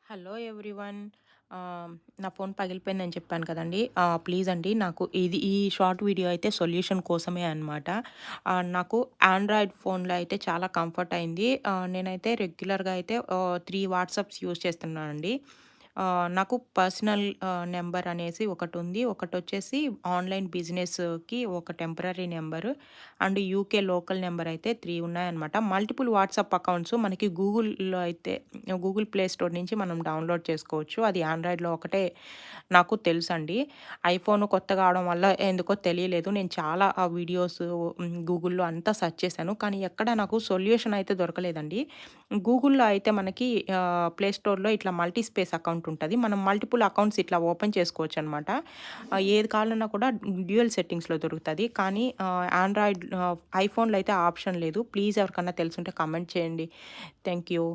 Hello everyone. నా phone పగిలిపోయిందని చెప్పాను కదండీ! ప్లీజ్ అండి నాకు ఈ షార్ట్ వీడియో అయితే సొల్యూషన్ కోసమే అనమాట. నాకు ఆండ్రాయిడ్ ఫోన్‌లో అయితే చాలా కంఫర్ట్ అయింది. నేనైతే రెగ్యులర్‌గా అయితే 3 వాట్సాప్స్ యూజ్ చేస్తున్నానండి. నాకు పర్సనల్ నంబర్ అనేసి ఒకటుంది. ఒకటొచ్చేసి ఆన్‌లైన్ బిజినెస్‌కి ఒక temporary number and UK local number అయితే 3 ఉన్నాయన్నమాట. మల్టిపుల్ వాట్సాప్ అకౌంట్స్ మనకి గూగుల్‌లో అయితే గూగుల్ ప్లే స్టోర్ నుంచి మనం డౌన్‌లోడ్ చేసుకోవచ్చు. అది ఆండ్రాయిడ్‌లో ఒకటే నాకు తెలుసండి. ఐఫోన్ కొత్తగా అవడం వల్ల ఎందుకో తెలియలేదు. నేను చాలా వీడియోస్ గూగుల్‌లో అంతా సెర్చ్ చేశాను. కానీ ఎక్కడ నాకు సొల్యూషన్ అయితే దొరకలేదండి. గూగుల్‌లో అయితే మనకి ప్లే స్టోర్‌లో ఇట్లా మల్టీ స్పేస్ అకౌంట్ ఉంటది. మనం మల్టిపుల్ అకౌంట్స్ ఇట్లా ఓపెన్ చేసుకోవచ్చనమాట. ఏది కావాలన్నా కూడా డ్యూయల్ సెట్టింగ్స్‌లో దొరుకుతది. కానీ ఐఫోన్‌లో అయితే ఆ ఆప్షన్ లేదు. ప్లీజ్ ఎవరికన్నా తెలిసుంటే కామెంట్ చేయండి. Thank you.